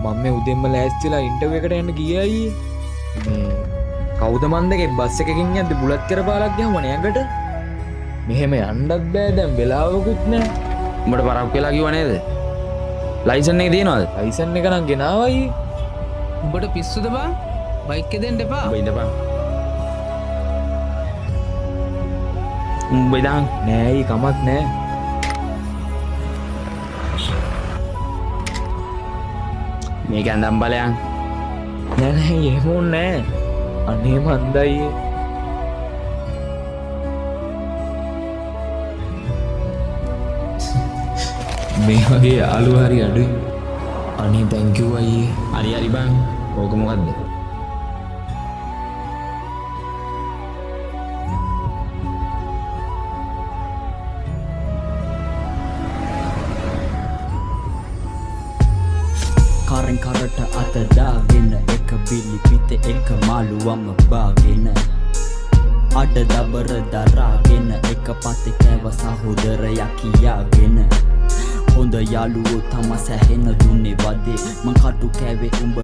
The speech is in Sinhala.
මම මේ උදෙන්ම ලෑස්තිලා ඉන්ටර්විව් එකට යන්න ගියා අයියේ. මේ කවුද මන්දගේ බස් එකකින් යද්දි බුලත් කරපාලක් ගියාම නෑකට. මෙහෙම යන්නත් බෑ දැන් වෙලාවකුත් නෑ. උඹට පරක් වෙලා කිව්ව නේද? ලයිසන් එක තියෙනවද? ලයිසන් එක නම් ගෙනාවයි. උඹට පිස්සුද බං? බයික් එක දෙන්න එපා. උඹ ඉඳපන්. උඹ ඉඳන් නෑයි කමක් නෑ. මේක ඇඳන් බලයන්. නෑ නෑ එහෙම නෑ. අනේ මන්දයි. මේ වගේ යාළුවා හරි අඩුයි. අනේ thank you අයියේ. හරි හරි බං. ඕක මොකද්ද? කරෙන් කරට අත දාගෙන එක බිලි පිට එක මාළුවම බාගෙන අඩ දබර දරාගෙන එක පතේ කෑව සහෝදරයා කියාගෙන හොඳ යාළුවෝ තම සැහෙන දුන්නේ වදේ මං කටු කෑවේ උඹ